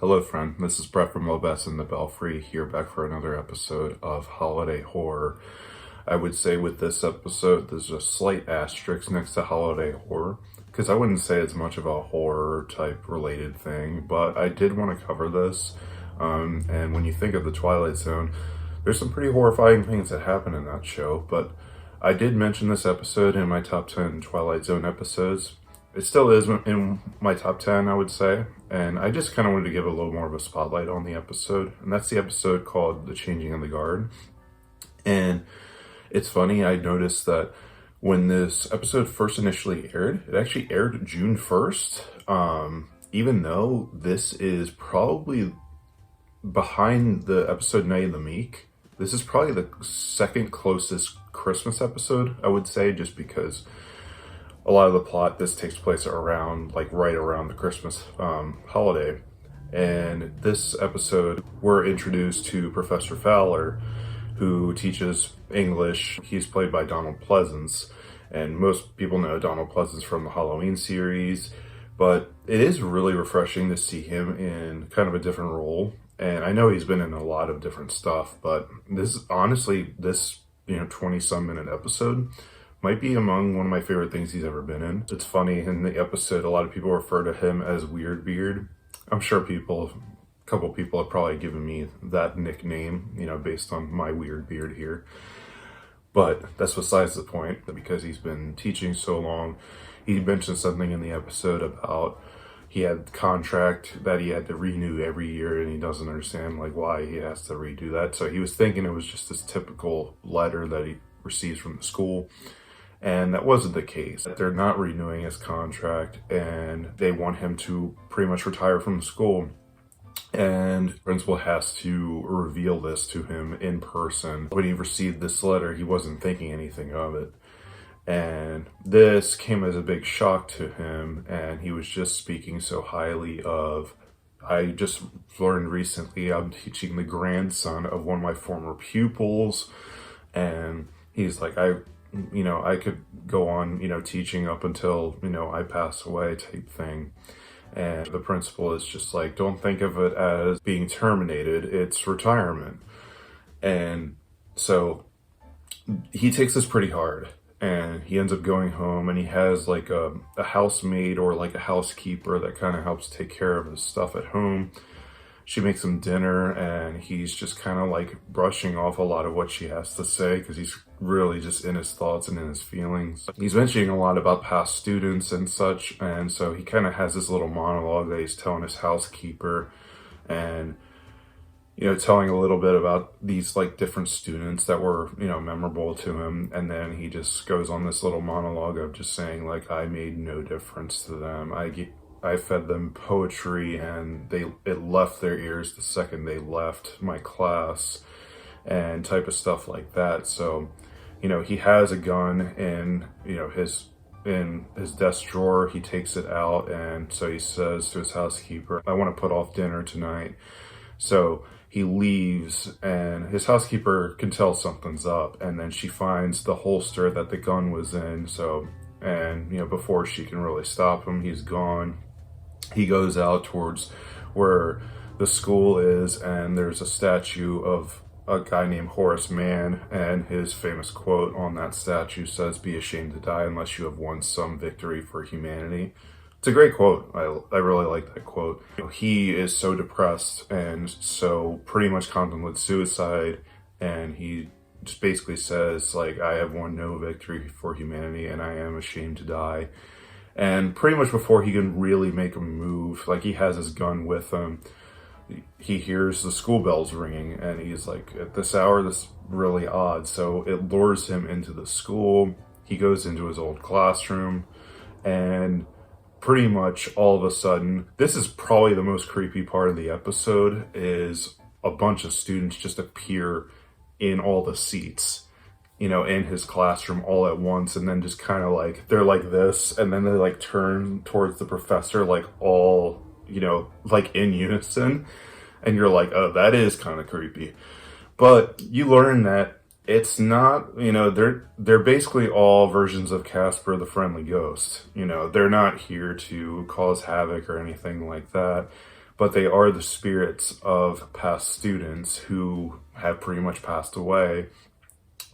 Hello friend, this is Brett from Lobess and the Belfry here back for another episode of Holiday Horror. I would say with this episode there's a slight asterisk next to Holiday Horror because I wouldn't say it's much of a horror type related thing, but I did want to cover this. And when you think of the Twilight Zone, there's some pretty horrifying things that happen in that show, but I did mention this episode in my top 10 Twilight Zone episodes. It still is in my top 10, I would say. And I just kind of wanted to give a little more of a spotlight on the episode. And that's the episode called The Changing of the Guard. And it's funny, I noticed that when this episode first initially aired, it actually aired June 1st. Even though this is probably behind the episode Night of the Meek. This is probably the second closest Christmas episode, I would say, just because a lot of the plot, this takes place around, right around the Christmas holiday. And this episode, we're introduced to Professor Fowler, who teaches English. He's played by Donald Pleasance. And most people know Donald Pleasance from the Halloween series. But it is really refreshing to see him in kind of a different role. And I know he's been in a lot of different stuff, but this 20-some minute episode might be among one of my favorite things he's ever been in. It's funny, in the episode, a lot of people refer to him as Weird Beard. I'm sure a couple people have probably given me that nickname, based on my weird beard here. But that's besides the point, because he's been teaching so long. He mentioned something in the episode about he had a contract that he had to renew every year, and he doesn't understand why he has to redo that. So he was thinking it was just this typical letter that he receives from the school. And that wasn't the case. They're not renewing his contract, and they want him to pretty much retire from the school. And the principal has to reveal this to him in person. When he received this letter, he wasn't thinking anything of it. And this came as a big shock to him, and he was just speaking so highly of, I just learned recently I'm teaching the grandson of one of my former pupils, and he's like, I could go on, teaching up until, I pass away type thing. And the principal is just like, don't think of it as being terminated, it's retirement. And so he takes this pretty hard, and he ends up going home, and he has a housemaid or a housekeeper that kind of helps take care of his stuff at home. She makes him dinner, and he's just kind of brushing off a lot of what she has to say because he's really just in his thoughts and in his feelings. He's mentioning a lot about past students and such, and so he kind of has this little monologue that he's telling his housekeeper, and telling a little bit about these different students that were memorable to him. And then he just goes on this little monologue of just saying I made no difference to them. I fed them poetry, and it left their ears the second they left my class, and type of stuff like that. So, he has a gun in, his desk drawer. He takes it out, and so he says to his housekeeper, I want to put off dinner tonight. So he leaves, and his housekeeper can tell something's up, and then she finds the holster that the gun was in. So, and before she can really stop him, he's gone. He goes out towards where the school is, and there's a statue of a guy named Horace Mann, and his famous quote on that statue says, "Be ashamed to die unless you have won some victory for humanity." It's a great quote. I really like that quote. He is so depressed and so pretty much contemplates suicide, and he just basically says I have won no victory for humanity, and I am ashamed to die. And pretty much before he can really make a move, he has his gun with him, he hears the school bells ringing, and he's at this hour, this is really odd. So it lures him into the school. He goes into his old classroom, and pretty much all of a sudden, this is probably the most creepy part of the episode, is a bunch of students just appear in all the seats, in his classroom all at once, and then just kind of they're like this, and then they turn towards the professor all, in unison, and you're oh, that is kind of creepy. But you learn that it's not, they're basically all versions of Casper the Friendly Ghost. They're not here to cause havoc or anything like that, but they are the spirits of past students who have pretty much passed away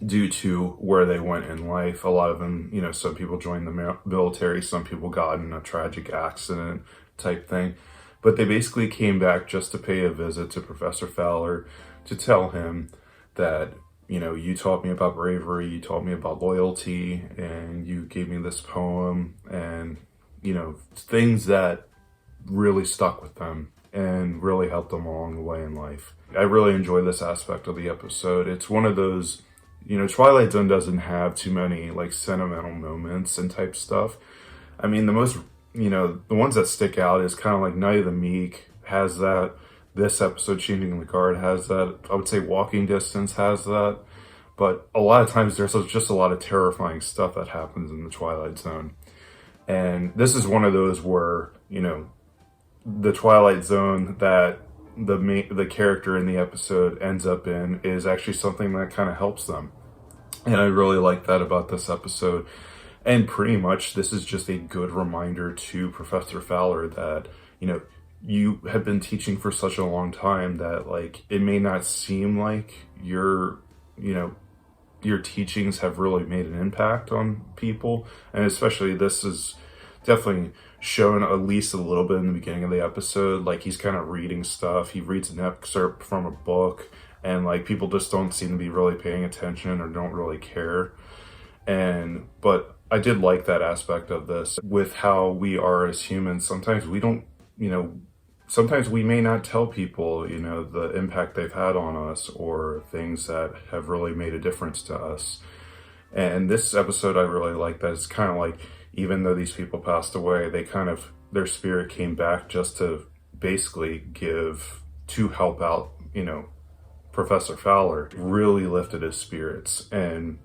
due to where they went in life. A lot of them, some people joined the military, some people got in a tragic accident type thing. But they basically came back just to pay a visit to Professor Fowler to tell him that, you taught me about bravery, you taught me about loyalty, and you gave me this poem, and, things that really stuck with them and really helped them along the way in life. I really enjoy this aspect of the episode. It's one of those, Twilight Zone doesn't have too many like sentimental moments and type stuff. I mean, the most, the ones that stick out is kind of like Night of the Meek has that. This episode, Changing the Guard, has that. I would say Walking Distance has that. But a lot of times there's just a lot of terrifying stuff that happens in the Twilight Zone. And this is one of those where, the Twilight Zone that the character in the episode ends up in is actually something that kind of helps them. And I really like that about this episode. And pretty much this is just a good reminder to Professor Fowler that, you have been teaching for such a long time that like it may not seem like your teachings have really made an impact on people. And especially this is definitely shown at least a little bit in the beginning of the episode. Like he's kind of reading stuff. He reads an excerpt from a book and like people just don't seem to be really paying attention or don't really care. But I did like that aspect of this with how we are as humans. Sometimes we don't, sometimes we may not tell people, the impact they've had on us or things that have really made a difference to us. And this episode, I really like that. It's kind of like, even though these people passed away, their spirit came back just to basically to help out, Professor Fowler. Really lifted his spirits. And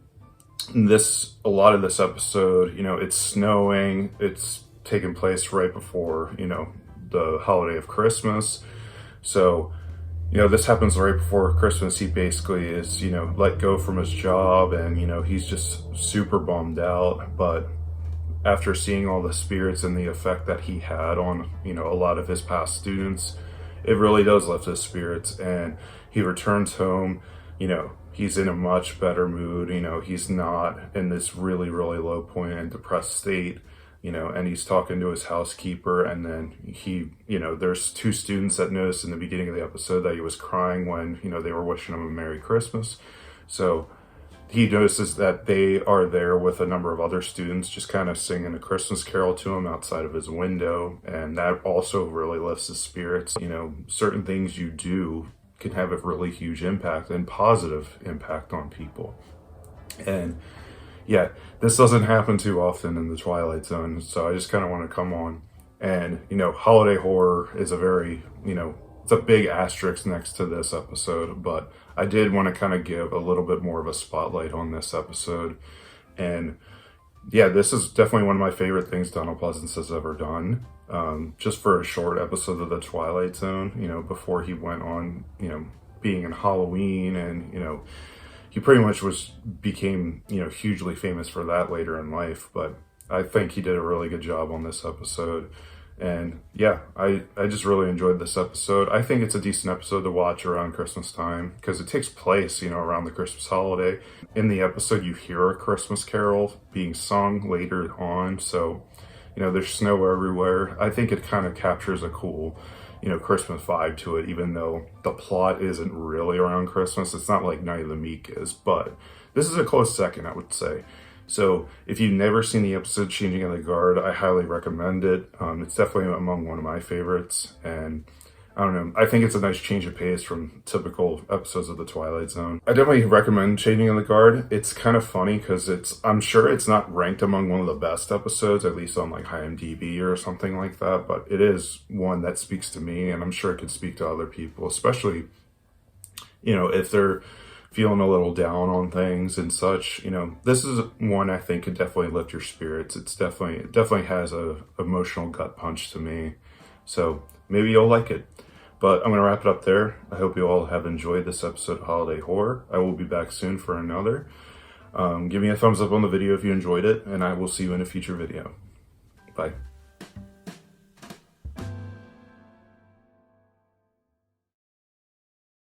a lot of this episode, it's snowing, it's taking place right before, the holiday of Christmas. So, this happens right before Christmas. He basically is, let go from his job and, he's just super bummed out. But after seeing all the spirits and the effect that he had on, a lot of his past students, it really does lift his spirits. And he returns home, he's in a much better mood. He's not in this really, really low point and depressed state. And he's talking to his housekeeper, and then there's two students that noticed in the beginning of the episode that he was crying when, they were wishing him a Merry Christmas. So he notices that they are there with a number of other students just kind of singing a Christmas carol to him outside of his window. And that also really lifts his spirits. Certain things you do can have a really huge impact and positive impact on people. And yeah, this doesn't happen too often in the Twilight Zone, so I just kind of want to come on. And, holiday horror is a very, it's a big asterisk next to this episode, but I did want to kind of give a little bit more of a spotlight on this episode. And yeah, this is definitely one of my favorite things Donald Pleasence has ever done. Just for a short episode of the Twilight Zone, before he went on, being in Halloween and, he pretty much became, hugely famous for that later in life. But I think he did a really good job on this episode. And yeah, I just really enjoyed this episode. I think it's a decent episode to watch around Christmas time because it takes place, around the Christmas holiday. In the episode, you hear a Christmas carol being sung later on. So, there's snow everywhere. I think it kind of captures a cool, Christmas vibe to it, even though the plot isn't really around Christmas. It's not like Night of the Meek is, but this is a close second, I would say. So if you've never seen the episode Changing of the Guard, I highly recommend it. It's definitely among one of my favorites. And I don't know, I think it's a nice change of pace from typical episodes of the Twilight Zone. I definitely recommend Changing of the Guard. It's kind of funny because I'm sure it's not ranked among one of the best episodes, at least on like IMDb or something like that, but it is one that speaks to me, and I'm sure it could speak to other people, especially, if they're feeling a little down on things and such. This is one I think could definitely lift your spirits. It definitely has a emotional gut punch to me. So maybe you'll like it. But I'm going to wrap it up there. I hope you all have enjoyed this episode of Holiday Horror. I will be back soon for another. Give me a thumbs up on the video if you enjoyed it, and I will see you in a future video. Bye.